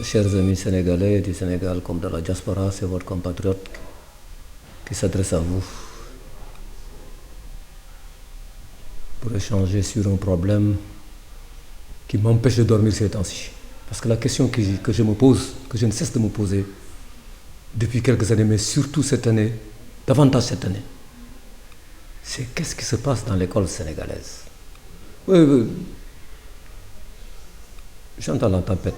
Chers amis sénégalais du Sénégal comme de la diaspora, c'est votre compatriote qui s'adresse à vous pour échanger sur un problème qui m'empêche de dormir ces temps-ci. Parce que la question que je me pose, que je ne cesse de me poser depuis quelques années, mais surtout cette année, davantage cette année, c'est qu'est-ce qui se passe dans l'école sénégalaise? Oui, j'entends la tempête.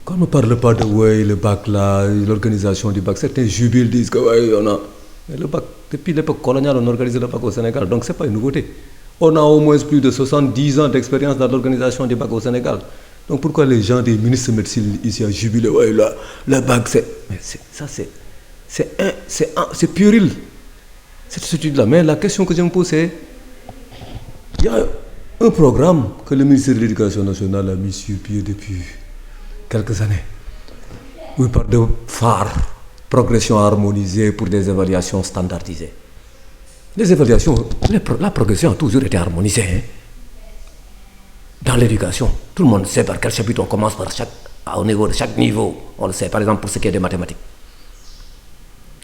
Quand on ne parle pas de le bac là, l'organisation du bac, certains jubilent, disent que on a. Mais le bac, depuis l'époque coloniale, on organise le bac au Sénégal, donc ce n'est pas une nouveauté. On a au moins plus de 70 ans d'expérience dans l'organisation du bac au Sénégal. Donc pourquoi les gens des ministres de médecine ici ont jubilé, le bac c'est. Mais c'est puéril, cette étude-là. Mais la question que je me pose, c'est il y a un programme que le ministère de l'Éducation nationale a mis sur pied depuis quelques années, où il parle de phare, progression harmonisée pour des évaluations standardisées. Les évaluations, la progression a toujours été harmonisée. Dans l'éducation, tout le monde sait par quel chapitre on commence au niveau de chaque niveau. On le sait, par exemple, pour ce qui est des mathématiques.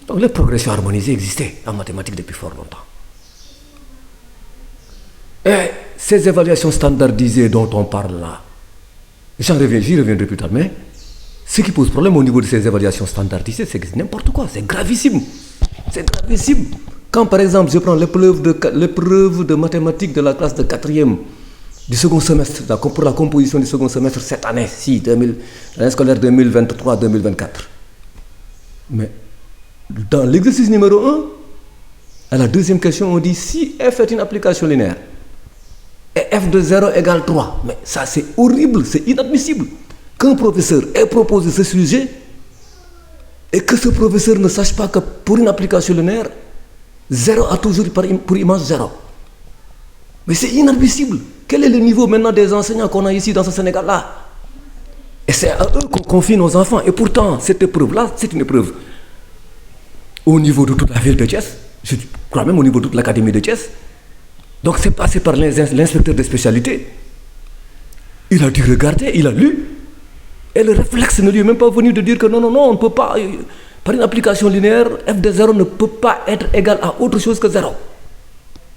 Donc les progressions harmonisées existaient en mathématiques depuis fort longtemps. Et ces évaluations standardisées dont on parle là, j'y reviendrai plus tard, mais ce qui pose problème au niveau de ces évaluations standardisées, c'est que c'est n'importe quoi, c'est gravissime. C'est gravissime. Quand par exemple je prends l'épreuve de mathématiques de la classe de 4e du second semestre, pour la composition du second semestre cette année-ci, l'année scolaire 2023-2024. Mais dans l'exercice numéro 1, à la deuxième question, on dit si f est une application linéaire, et f de 0 égale 3. Mais ça, c'est horrible, c'est inadmissible. Qu'un professeur ait proposé ce sujet et que ce professeur ne sache pas que pour une application linéaire, 0 a toujours pour image 0. Mais c'est inadmissible. Quel est le niveau maintenant des enseignants qu'on a ici dans ce Sénégal-là? Et c'est à eux qu'on confie nos enfants. Et pourtant, cette épreuve-là, c'est une épreuve au niveau de toute la ville de Thiès, je crois même au niveau de toute l'académie de Thiès. Donc c'est passé par l'inspecteur de spécialité. Il a dû regarder, il a lu. Et le réflexe ne lui est même pas venu de dire que non, on ne peut pas, par une application linéaire, f de 0 ne peut pas être égal à autre chose que 0.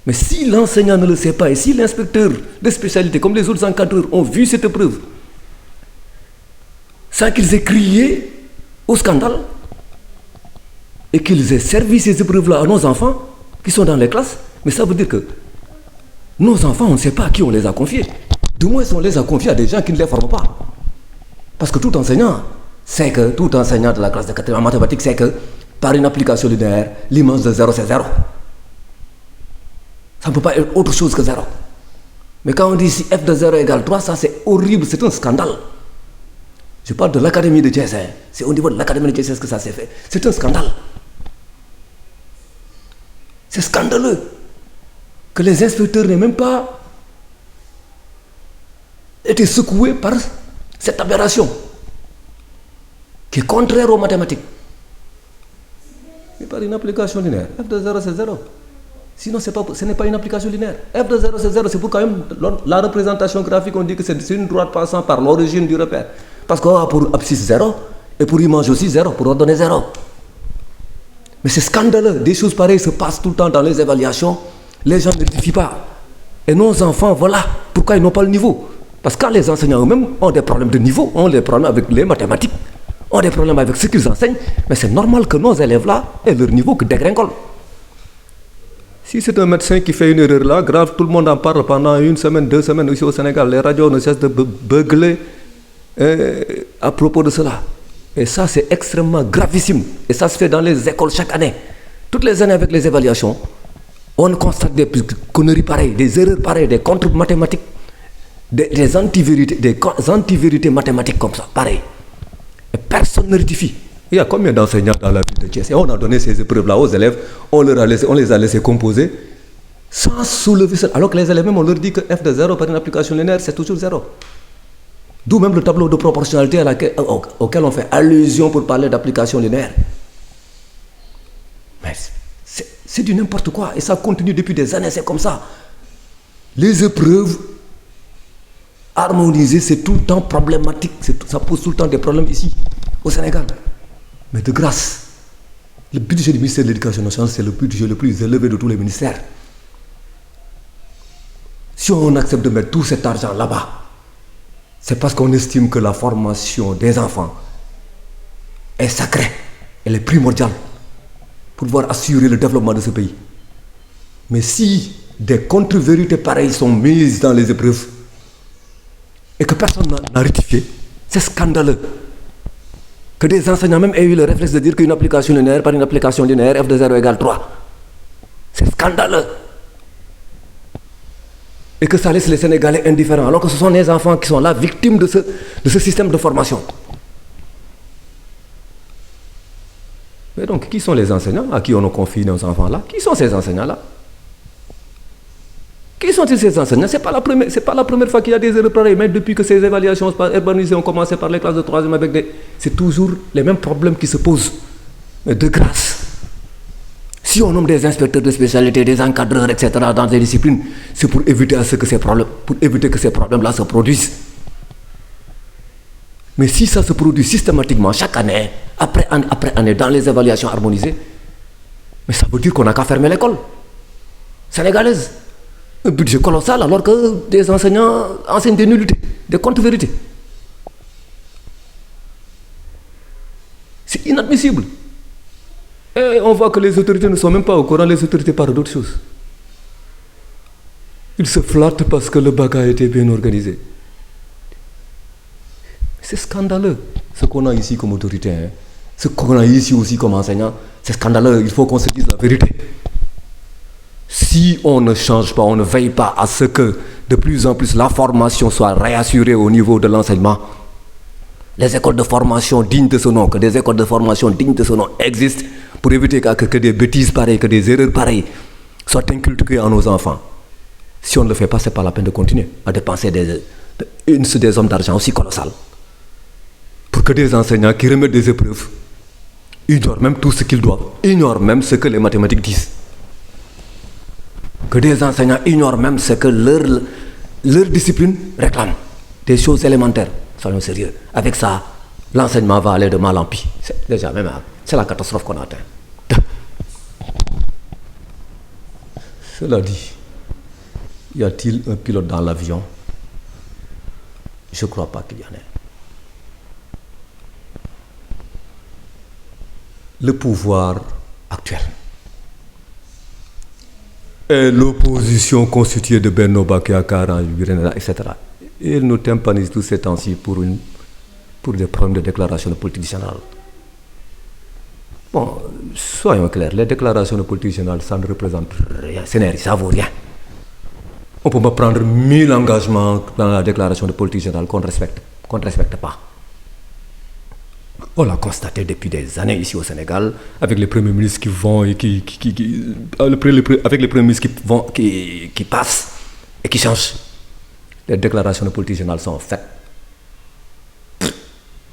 Mais si l'enseignant ne le sait pas, et si l'inspecteur de spécialité, comme les autres encadreurs, ont vu cette épreuve, sans qu'ils aient crié au scandale, et qu'ils aient servi ces épreuves-là à nos enfants, qui sont dans les classes, mais ça veut dire que nos enfants, on ne sait pas à qui on les a confiés. Du moins, on les a confiés à des gens qui ne les forment pas. Parce que tout enseignant de la classe de 4e en mathématiques sait que par une application linéaire, l'image de 0, c'est 0. Ça ne peut pas être autre chose que 0. Mais quand on dit si f de 0 égale 3, ça c'est horrible, c'est un scandale. Je parle de l'académie de Thiès, c'est au niveau de l'académie de Thiès que ça s'est fait. C'est un scandale. C'est scandaleux que les inspecteurs n'aient même pas été secoués par cette aberration qui est contraire aux mathématiques. Mais par une application linéaire, f de 0 c'est 0. Sinon, ce n'est pas une application linéaire. F de 0 c'est 0, c'est pour quand même la représentation graphique, on dit que c'est une droite passant par l'origine du repère. Parce qu'on a pour abscisse 0 et pour image aussi 0, pour ordonner 0. Mais c'est scandaleux. Des choses pareilles se passent tout le temps dans les évaluations. Les gens ne rectifient pas. Et nos enfants, voilà pourquoi ils n'ont pas le niveau. Parce que quand les enseignants eux-mêmes ont des problèmes de niveau, ont des problèmes avec les mathématiques, ont des problèmes avec ce qu'ils enseignent, mais c'est normal que nos élèves-là aient leur niveau qui dégringole. Si c'est un médecin qui fait une erreur là, grave, tout le monde en parle pendant 1 semaine, 2 semaines ici au Sénégal. Les radios ne cessent de beugler à propos de cela. Et ça, c'est extrêmement gravissime. Et ça se fait dans les écoles chaque année. Toutes les années avec les évaluations, on constate des conneries pareilles, des erreurs pareilles, des contre-mathématiques, des antivérités mathématiques comme ça, pareil. Et personne ne rectifie. Il y a combien d'enseignants dans la ville de Thiès? Et on a donné ces épreuves-là aux élèves, on les a laissés composer sans soulever ça. Alors que les élèves, même, on leur dit que f de 0 par une application linéaire, c'est toujours 0. D'où même le tableau de proportionnalité auquel on fait allusion pour parler d'application linéaire. Mais c'est du n'importe quoi. Et ça continue depuis des années, c'est comme ça. Les épreuves harmoniser, c'est tout le temps problématique. Ça pose tout le temps des problèmes ici, au Sénégal. Mais de grâce, le budget du ministère de l'Éducation nationale, c'est le budget le plus élevé de tous les ministères. Si on accepte de mettre tout cet argent là-bas, c'est parce qu'on estime que la formation des enfants est sacrée, elle est primordiale pour pouvoir assurer le développement de ce pays. Mais si des contre-vérités pareilles sont mises dans les épreuves et que personne n'a rectifié, c'est scandaleux. Que des enseignants même aient eu le réflexe de dire qu'une application linéaire par une application linéaire, f de 0 égale 3. C'est scandaleux. Et que ça laisse les Sénégalais indifférents, alors que ce sont les enfants qui sont là, victimes de ce système de formation. Mais donc, qui sont les enseignants à qui on confie nos enfants-là? Qui sont ces enseignants-là? Qui sont-ils ces enseignants? C'est pas la première fois qu'il y a des erreurs pareilles, mais depuis que ces évaluations urbanisées ont commencé par les classes de 3e avec c'est toujours les mêmes problèmes qui se posent. Mais de grâce, si on nomme des inspecteurs de spécialité, des encadreurs, etc. dans des disciplines, c'est pour éviter que ces problèmes-là se produisent. Mais si ça se produit systématiquement, chaque année, après année, dans les évaluations harmonisées, mais ça veut dire qu'on n'a qu'à fermer l'école sénégalaise. Un budget colossal alors que des enseignants enseignent des nullités, des contre-vérités. C'est inadmissible. Et on voit que les autorités ne sont même pas au courant, les autorités parlent d'autres choses. Ils se flattent parce que le bac a été bien organisé. C'est scandaleux ce qu'on a ici comme autorité. Ce qu'on a ici aussi comme enseignant, c'est scandaleux. Il faut qu'on se dise la vérité. Si on ne change pas, on ne veille pas à ce que de plus en plus la formation soit réassurée au niveau de l'enseignement, les écoles de formation dignes de ce nom, que des écoles de formation dignes de ce nom existent pour éviter que des bêtises pareilles, que des erreurs pareilles soient inculquées à nos enfants. Si on ne le fait pas, ce n'est pas la peine de continuer à dépenser des sommes d'argent aussi colossales pour que des enseignants qui remettent des épreuves ignorent même tout ce qu'ils doivent, ignorent même ce que les mathématiques disent. Que des enseignants ignorent même ce que leur discipline réclame. Des choses élémentaires, soyons sérieux. Avec ça, l'enseignement va aller de mal en pis. C'est la catastrophe qu'on atteint. Cela dit, y a-t-il un pilote dans l'avion? Je ne crois pas qu'il y en ait. Le pouvoir actuel et l'opposition constituée de Benno Bokk Yakaar, etc. Ils nous tympanisent tous ces temps-ci pour des problèmes de déclaration de politique générale. Bon, soyons clairs, les déclarations de politique générale, ça ne représente rien, ça ne vaut rien. On peut pas prendre 1000 engagements dans la déclaration de politique générale qu'on ne respecte pas. On l'a constaté depuis des années ici au Sénégal, avec les premiers ministres qui vont et avec les premiers ministres qui passent et qui changent. Les déclarations de politique générale sont faites.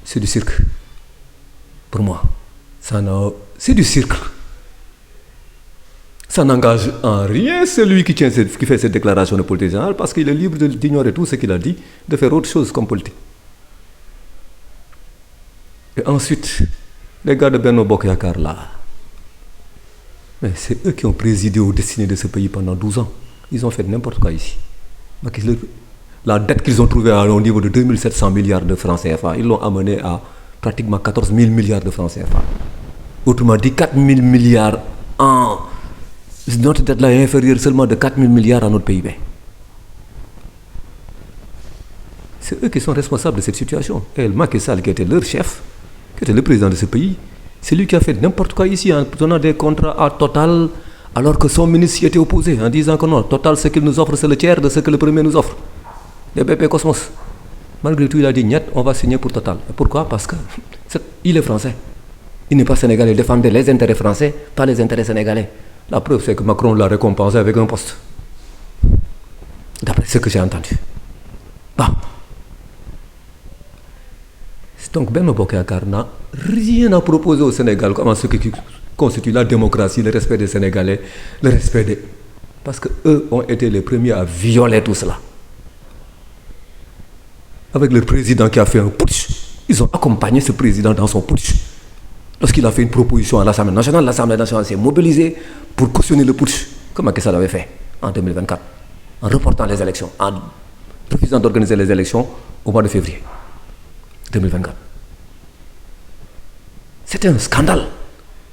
C'est du cirque. Pour moi, c'est du cirque. Ça n'engage en rien celui qui fait cette déclaration de politique générale parce qu'il est libre d'ignorer tout ce qu'il a dit, de faire autre chose comme politique. Et ensuite, les gars de Benno Bokk Yakaar là, mais c'est eux qui ont présidé aux destinées de ce pays pendant 12 ans. Ils ont fait n'importe quoi ici. La dette qu'ils ont trouvée au niveau de 2700 milliards de francs CFA, ils l'ont amenée à pratiquement 14 000 milliards de francs CFA. Autrement dit, 4 000 milliards en... Notre dette là est inférieure seulement de 4 000 milliards à notre PIB. C'est eux qui sont responsables de cette situation. Et Macky Sall, qui était leur chef, qui était le président de ce pays, c'est lui qui a fait n'importe quoi ici en donnant des contrats à Total, alors que son ministre y était opposé, en disant que non, Total, ce qu'il nous offre, c'est le tiers de ce que le premier nous offre. Les BP Cosmos. Malgré tout, il a dit, niet, on va signer pour Total. Et pourquoi? Parce qu'il est français. Il n'est pas sénégalais. Il défendait les intérêts français, pas les intérêts sénégalais. La preuve, c'est que Macron l'a récompensé avec un poste. D'après ce que j'ai entendu. Bon. Donc Benno Bokk Yakaar n'a rien à proposer au Sénégal comme ce qui constitue la démocratie, le respect des Sénégalais, le respect des... Parce qu'eux ont été les premiers à violer tout cela. avec leur président qui a fait un putsch. Ils ont accompagné ce président dans son putsch. Lorsqu'il a fait une proposition à l'Assemblée nationale s'est mobilisée pour cautionner le putsch, comme Macky Sall l'avait fait en 2024, en reportant les élections, en refusant d'organiser les élections au mois de février 2024. C'était un scandale.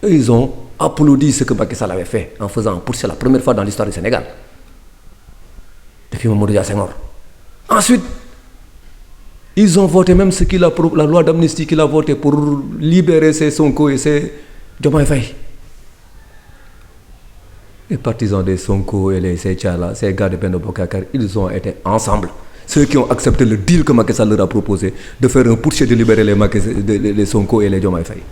Et ils ont applaudi ce que Macky Sall avait fait en faisant un putsch. C'est la première fois dans l'histoire du Sénégal, depuis Mamadou Dia Senghor. Ensuite, ils ont voté même la loi d'amnistie qu'il a voté pour libérer ses Sonko et ses Diomaye Faye. Les partisans des Sonko et ces Tchala, ces gars de Benno Bokk Yakaar, ils ont été ensemble. Ceux qui ont accepté le deal que Macky Sall leur a proposé de faire un putsch et de libérer les Sonko et les Diomaye Faye.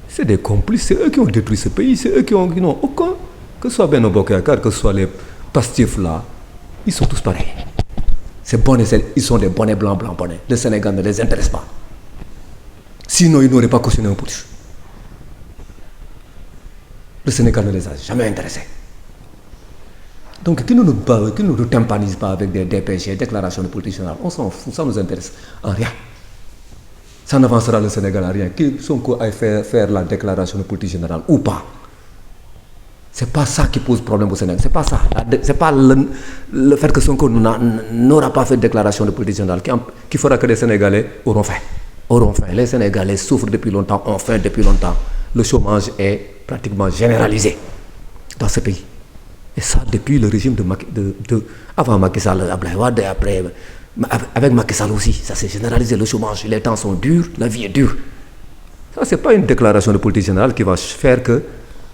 C'est des complices, c'est eux qui ont détruit ce pays, c'est eux qui n'ont aucun, que ce soit Benno Bokk Yakaar, que ce soit les Pastef là, ils sont tous pareils. Ils sont des bonnets blancs, bonnets. Le Sénégal ne les intéresse pas. Sinon, ils n'auraient pas cautionné un putsch. Le Sénégal ne les a jamais intéressés. Donc, qui ne nous tympanise pas avec des DPG, déclarations de politique générale, on s'en fout, ça ne nous intéresse en rien. Ça n'avancera le Sénégal à rien. Qu'ils sont quoi à faire la déclaration de politique générale ou pas. C'est pas ça qui pose problème au Sénégal. C'est pas ça. C'est pas le fait que Sonko n'aura pas fait de déclaration de politique générale qui fera que les Sénégalais auront faim. Les Sénégalais souffrent depuis longtemps, ont faim depuis longtemps. Le chômage est pratiquement généralisé dans ce pays. Et ça, depuis le régime avant Macky Sall, Abdoulaye Wade, et après, avec Macky Sall aussi, ça s'est généralisé, le chômage. Les temps sont durs, la vie est dure. Ça, c'est pas une déclaration de politique générale qui va faire que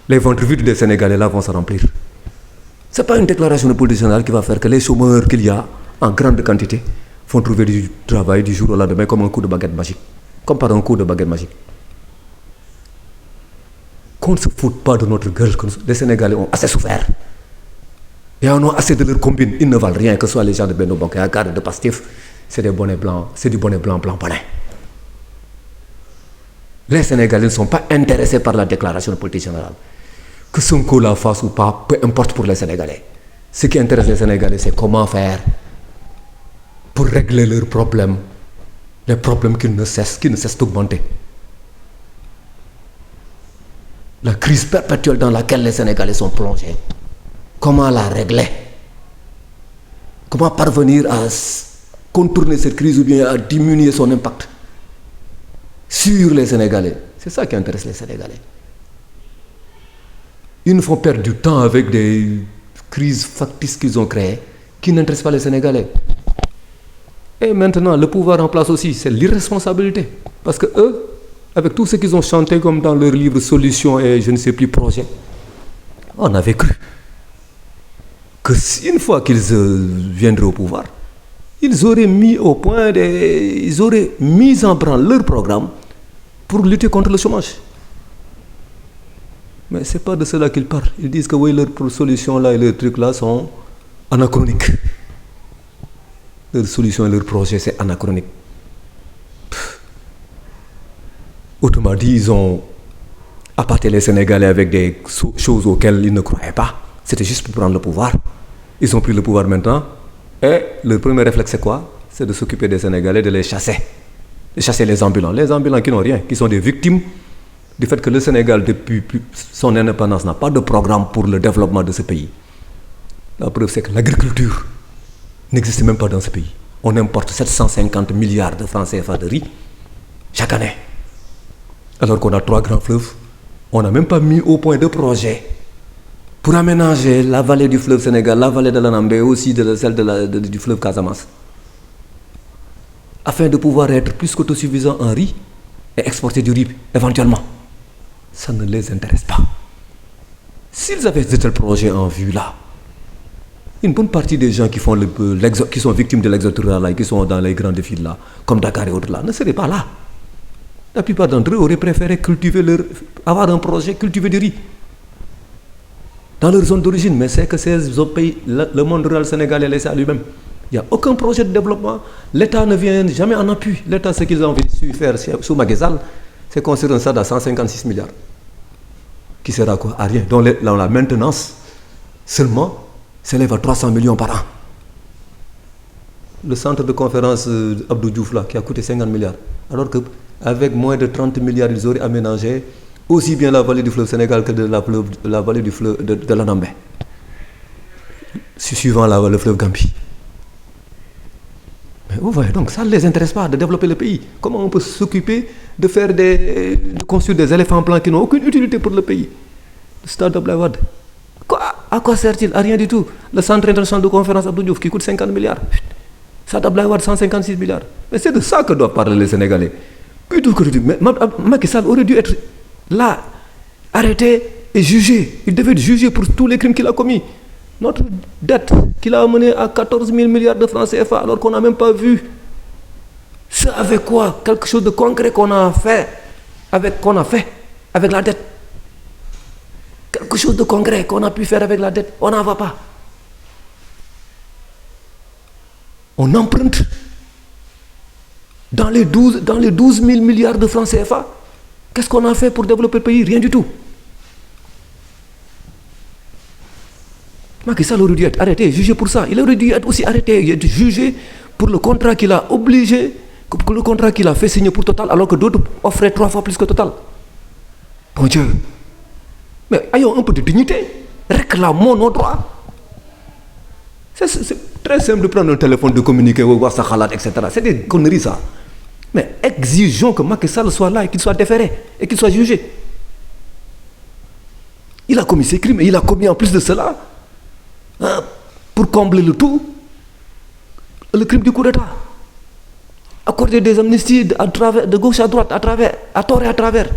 les ventres vides des Sénégalais là vont se remplir. Ce n'est pas une déclaration de politique générale qui va faire que les chômeurs qu'il y a en grande quantité vont trouver du travail du jour au lendemain comme un coup de baguette magique. Comme par un coup de baguette magique. Qu'on ne se foute pas de notre gueule, que les Sénégalais ont assez souffert. Et en ont assez de leur combine. Ils ne valent rien, que ce soit les gens de Benno Bokk Yakaar, de Pastef. C'est des bonnets blancs, c'est du bonnet blanc, bonnet. Les Sénégalais ne sont pas intéressés par la déclaration de politique générale. Que Sonko la fasse ou pas, peu importe pour les Sénégalais. Ce qui intéresse les Sénégalais, c'est comment faire pour régler leurs problèmes, les problèmes qui ne cessent d'augmenter. La crise perpétuelle dans laquelle les Sénégalais sont plongés. Comment la régler? Comment parvenir à contourner cette crise ou bien à diminuer son impact sur les Sénégalais? C'est ça qui intéresse les Sénégalais. Ils nous font perdre du temps avec des crises factices qu'ils ont créées qui n'intéressent pas les Sénégalais. Et maintenant, le pouvoir en place aussi, c'est l'irresponsabilité. Parce que eux, avec tout ce qu'ils ont chanté comme dans leur livre Solutions et je ne sais plus projet, on avait cru que une fois qu'ils viendraient au pouvoir, ils auraient mis au point, ils auraient mis en branle leur programme pour lutter contre le chômage. Mais ce n'est pas de cela qu'ils parlent. Ils disent que oui, leurs solutions là et leurs trucs là sont anachroniques. Leurs solutions et leurs projets, c'est anachronique. Autrement dit, ils ont appâté les Sénégalais avec des choses auxquelles ils ne croyaient pas. C'était juste pour prendre le pouvoir. Ils ont pris le pouvoir maintenant. Et le premier réflexe, c'est quoi? C'est de s'occuper des Sénégalais, de les chasser. De chasser les ambulants. Les ambulants qui n'ont rien, qui sont des victimes du fait que le Sénégal, depuis son indépendance, n'a pas de programme pour le développement de ce pays. La preuve, c'est que l'agriculture n'existe même pas dans ce pays. On importe 750 milliards de francs CFA de riz chaque année. Alors qu'on a 3 grands fleuves, on n'a même pas mis au point de projet pour aménager la vallée du fleuve Sénégal, la vallée de l'Anambé et aussi celle du fleuve Casamance, afin de pouvoir être plus qu'autosuffisant en riz et exporter du riz éventuellement. Ça ne les intéresse pas. S'ils avaient de tels projets en vue là, une bonne partie des gens qui sont victimes de l'exode rural là, qui sont dans les grands défis là, comme Dakar et autres là, ne seraient pas là. La plupart d'entre eux auraient préféré avoir un projet, cultiver du riz dans leur zone d'origine. Mais c'est que ces autres pays, le monde rural sénégalais est laissé à lui-même. Il n'y a aucun projet de développement. L'État ne vient jamais en appui. L'État, ce qu'ils ont su faire sous Macky Sall, c'est construire un stade à 156 milliards. Qui sert à quoi? À rien. Donc la maintenance seulement s'élève à 300 millions par an. le centre de conférence Abdou Diouf là, qui a coûté 50 milliards. Alors qu'avec moins de 30 milliards, ils auraient aménagé aussi bien la vallée du fleuve Sénégal que la vallée du fleuve de l'Anambé, suivant le fleuve Gambie. Mais vous voyez, donc ça ne les intéresse pas de développer le pays. Comment on peut s'occuper de construire des éléphants blancs qui n'ont aucune utilité pour le pays? Le stade d'Abdoulaye Wade. À quoi sert-il? À rien du tout. Le centre international de conférence Abdou Diouf qui coûte 50 milliards. Ça d'Abdoulaye Wade 156 milliards. Mais c'est de ça que doivent parler les Sénégalais. Plutôt que de dire, mais Macky Sall aurait dû être là, arrêté et jugé. Il devait être jugé pour tous les crimes qu'il a commis. Notre dette qu'il a amenée à 14 000 milliards de francs CFA alors qu'on n'a même pas vu. C'est avec quoi? Quelque chose de concret qu'on a fait avec la dette. Quelque chose de concret qu'on a pu faire avec la dette, on n'en va pas. On emprunte dans les 12 000 milliards de francs CFA. Qu'est-ce qu'on a fait pour développer le pays? Rien du tout. Macky Sall aurait dû être arrêté, jugé pour ça. Il aurait dû être aussi arrêté, être jugé pour le contrat qu'il a obligé, pour le contrat qu'il a fait signer pour Total, alors que d'autres offraient 3 fois plus que Total. Bon Dieu. Mais ayons un peu de dignité. Réclamons nos droits. C'est très simple de prendre un téléphone, de communiquer, voir sa khalat, etc. C'est des conneries ça. Mais exigeons que Macky Sall soit là et qu'il soit déféré et qu'il soit jugé. Il a commis ces crimes et il a commis en plus de cela, pour combler le tout, le crime du coup d'État. Accorder des amnisties de gauche à droite, à tort et à travers.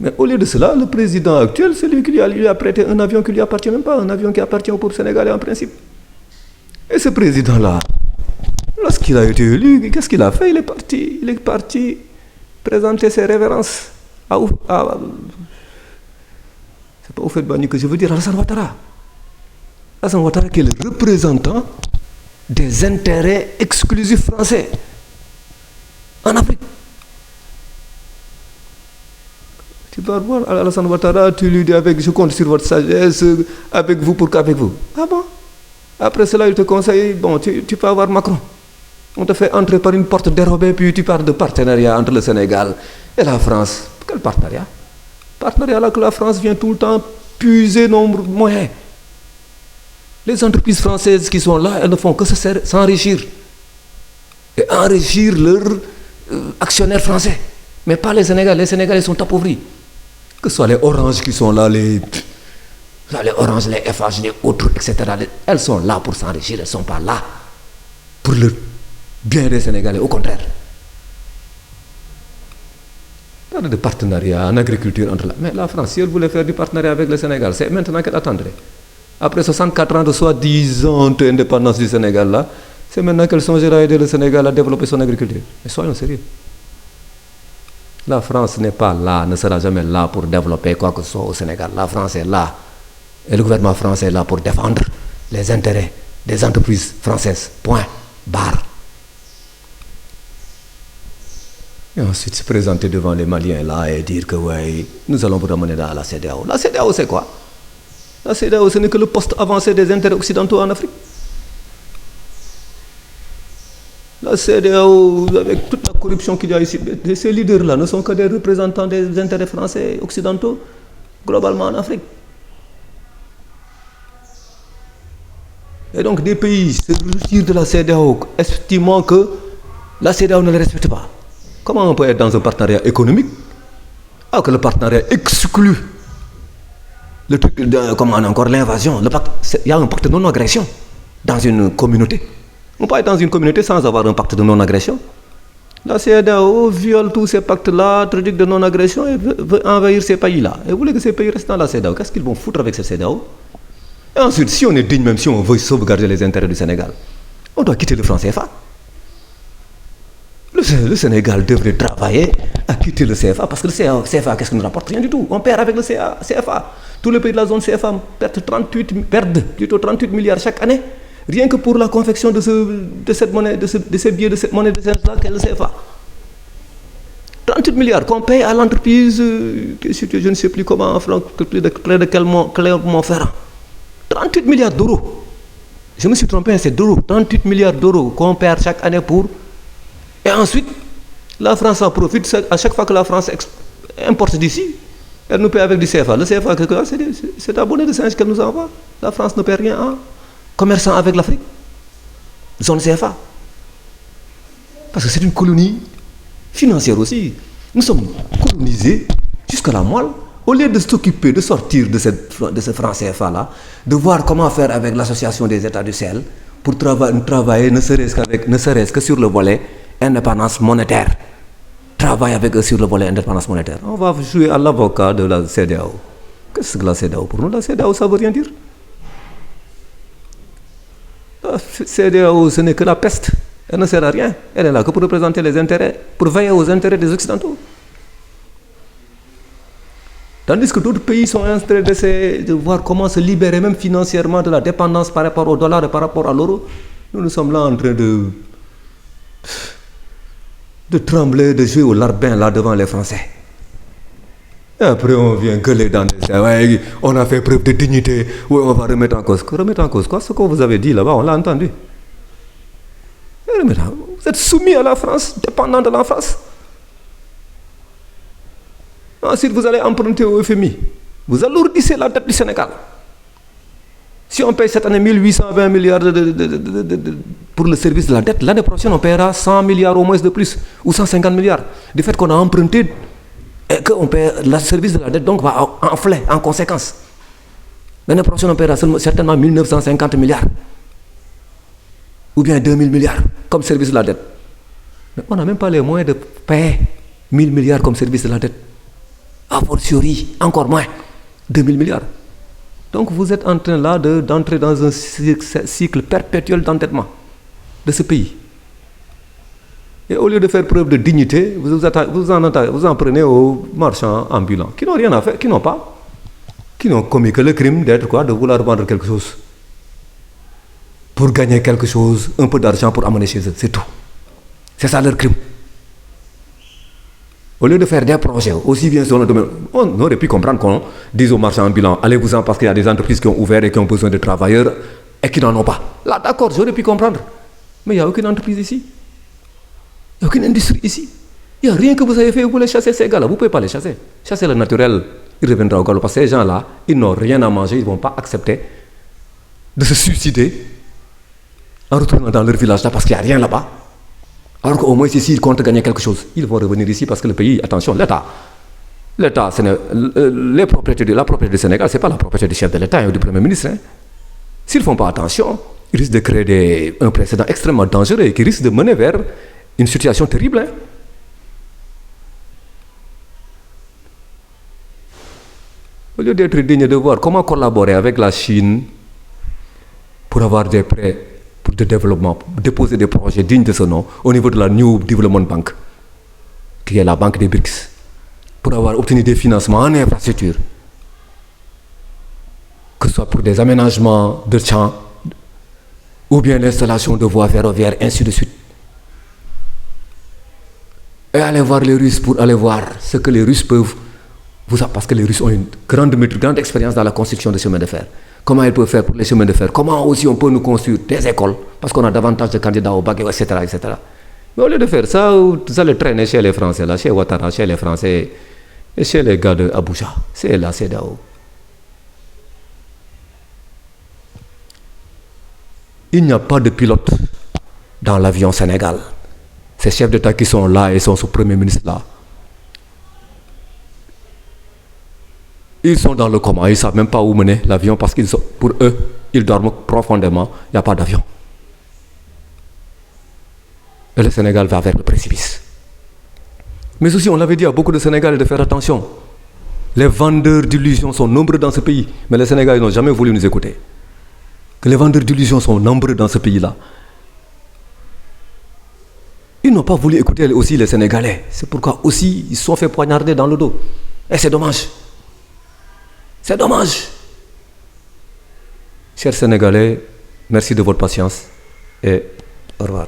Mais au lieu de cela, le président actuel, c'est lui qui lui a prêté un avion qui ne lui appartient même pas, un avion qui appartient au peuple sénégalais en principe. Et ce président-là, lorsqu'il a été élu, qu'est-ce qu'il a fait? Il est parti présenter ses révérences c'est pas au fait Bani que je veux dire, Alassane Ouattara. Alassane Ouattara qui est le représentant des intérêts exclusifs français en Afrique. Tu vas voir Alassane Ouattara, tu lui dis je compte sur votre sagesse, avec vous, pour qu'avec vous. Ah bon? Après cela, il te conseille, tu peux avoir Macron. On te fait entrer par une porte dérobée, puis tu parles de partenariat entre le Sénégal et la France. Quel partenariat? Partenariat là que la France vient tout le temps puiser nos moyens. Les entreprises françaises qui sont là, elles ne font que s'enrichir. Et enrichir leurs actionnaires français. Mais pas les Sénégalais. Les Sénégalais sont appauvris. Que ce soit les Oranges qui sont là, les Oranges, les FH, les autres, etc. Elles sont là pour s'enrichir, elles ne sont pas là pour le bien des Sénégalais, au contraire. Parle de partenariat en agriculture entre mais la France, si elle voulait faire du partenariat avec le Sénégal, c'est maintenant qu'elle attendrait. Après 64 ans de soi-disant indépendance du Sénégal, là, c'est maintenant qu'elle songera à aider le Sénégal à développer son agriculture. Mais soyons sérieux. La France n'est pas là, ne sera jamais là pour développer quoi que ce soit au Sénégal. La France est là. Et le gouvernement français est là pour défendre les intérêts des entreprises françaises. Point. Barre. Et ensuite se présenter devant les Maliens là et dire que ouais, nous allons vous ramener dans la CEDEAO. La CEDEAO c'est quoi? La CEDEAO ce n'est que le poste avancé des intérêts occidentaux en Afrique. La CEDEAO, avec toute la corruption qu'il y a ici, ces leaders-là ne sont que des représentants des intérêts français occidentaux globalement en Afrique. Et donc des pays se retirent de la CEDEAO, estimant que la CEDEAO ne les respecte pas. Comment on peut être dans un partenariat économique alors que le partenariat exclut le truc comment encore l'invasion? Il y a un pacte de non-agression dans une communauté. On peut être dans une communauté sans avoir un pacte de non-agression. La CEDEAO viole tous ces pactes-là, truc de non-agression, et veut envahir ces pays-là. Et vous voulez que ces pays restent dans la CEDEAO? Qu'est-ce qu'ils vont foutre avec cette CEDEAO? Et ensuite, si on est digne, même si on veut sauvegarder les intérêts du Sénégal, on doit quitter le franc CFA. Le Sénégal devrait travailler à quitter le CFA parce que le CFA, qu'est-ce qu'il nous rapporte? Rien du tout. On perd avec le CFA. Tous les pays de la zone CFA perdent 38 milliards chaque année, rien que pour la confection de cette monnaie, de ces billets, de cette monnaie de là qu'est le CFA. 38 milliards qu'on paye à l'entreprise, je ne sais plus comment, près de Clermont-Ferrand. 38 milliards d'euros. Je me suis trompé, c'est d'euros, 38 milliards d'euros qu'on perd chaque année pour... Et ensuite, la France en profite à chaque fois que la France importe d'ici. Elle nous paie avec du CFA. Le CFA, c'est la monnaie de singe qu'elle nous envoie. La France ne paie rien en commerçant avec l'Afrique. Zone CFA. Parce que c'est une colonie financière aussi. Nous sommes colonisés jusqu'à la moelle. Au lieu de s'occuper, de sortir de ce franc CFA-là, de voir comment faire avec l'association des États du Sahel pour travailler ne serait-ce que sur le volet indépendance monétaire. Travailler avec eux sur le volet indépendance monétaire. On va jouer à l'avocat de la CEDEAO. Qu'est-ce que la CEDEAO pour nous? La CEDEAO, ça ne veut rien dire. La CEDEAO, ce n'est que la peste. Elle ne sert à rien. Elle est là que pour représenter les intérêts, pour veiller aux intérêts des Occidentaux. Tandis que d'autres pays sont en train d'essayer de voir comment se libérer même financièrement de la dépendance par rapport au dollar et par rapport à l'euro. Nous sommes là en train de trembler, de jouer au larbin là devant les Français. Et après on vient gueuler dans les airs. Ouais, on a fait preuve de dignité. Oui, on va remettre en cause. Remettre en cause quoi? Ce que vous avez dit là-bas, on l'a entendu. Vous êtes soumis à la France, dépendant de la France. Ensuite, vous allez emprunter au FMI. Vous alourdissez la dette du Sénégal. Si on paye cette année 1820 milliards pour le service de la dette, l'année prochaine, on paiera 100 milliards au moins de plus, ou 150 milliards. Du fait qu'on a emprunté et qu'on paie le service de la dette, donc va enfler en conséquence. L'année prochaine, on paiera certainement 1950 milliards. Ou bien 2000 milliards comme service de la dette. Mais on n'a même pas les moyens de payer 1000 milliards comme service de la dette. A fortiori, encore moins, 2000 milliards. Donc vous êtes en train là d'entrer dans un cycle perpétuel d'endettement de ce pays. Et au lieu de faire preuve de dignité, vous en prenez aux marchands ambulants, qui n'ont rien à faire, qui n'ont commis que le crime d'être quoi, de vouloir vendre quelque chose. Pour gagner quelque chose, un peu d'argent pour amener chez eux, c'est tout. C'est ça leur crime. Au lieu de faire des projets, aussi bien sur le domaine, on aurait pu comprendre qu'on dise aux marchands ambulants, allez-vous-en parce qu'il y a des entreprises qui ont ouvert et qui ont besoin de travailleurs et qui n'en ont pas. Là, d'accord, j'aurais pu comprendre. Mais il n'y a aucune entreprise ici. Il n'y a aucune industrie ici. Il n'y a rien que vous avez fait, vous voulez chasser ces gars-là. Vous ne pouvez pas les chasser. Chasser le naturel, il reviendra au galop. Parce que ces gens-là, ils n'ont rien à manger, ils ne vont pas accepter de se suicider en retournant dans leur village là parce qu'il n'y a rien là-bas. Alors qu'au moins, s'ils comptent gagner quelque chose, ils vont revenir ici parce que le pays, attention, l'État, la propriété du Sénégal, ce n'est pas la propriété du chef de l'État et du Premier ministre. Hein. S'ils ne font pas attention, ils risquent de créer un précédent extrêmement dangereux et qui risque de mener vers une situation terrible. Hein. Au lieu d'être digne de voir comment collaborer avec la Chine pour avoir des prêts de développement, déposer des projets dignes de ce nom au niveau de la New Development Bank, qui est la banque des BRICS, pour avoir obtenu des financements en infrastructure, que ce soit pour des aménagements de champs ou bien l'installation de voies ferroviaires, ainsi de suite. Et aller voir les Russes pour aller voir ce que les Russes peuvent parce que les Russes ont une grande expérience dans la construction de chemins de fer. Comment ils peuvent faire pour les chemins de fer? Comment aussi on peut nous construire des écoles? Parce qu'on a davantage de candidats au bac, etc., etc. Mais au lieu de faire ça, vous allez traîner chez les Français, là, chez Ouattara, chez les Français et chez les gars de Abuja. C'est la CEDEAO. Il n'y a pas de pilote dans l'avion Sénégal. Ces chefs d'État qui sont là et sont sous Premier ministre là, ils sont dans le coma, ils ne savent même pas où mener l'avion parce qu'ils sont, pour eux, ils dorment profondément, il n'y a pas d'avion. Et le Sénégal va vers le précipice. Mais aussi, on l'avait dit à beaucoup de Sénégalais de faire attention. Les vendeurs d'illusions sont nombreux dans ce pays, mais les Sénégalais n'ont jamais voulu nous écouter. Que les vendeurs d'illusions sont nombreux dans ce pays-là. Ils n'ont pas voulu écouter aussi les Sénégalais. C'est pourquoi aussi, ils se sont fait poignarder dans le dos. Et c'est dommage. C'est dommage. Chers Sénégalais, merci de votre patience et au revoir.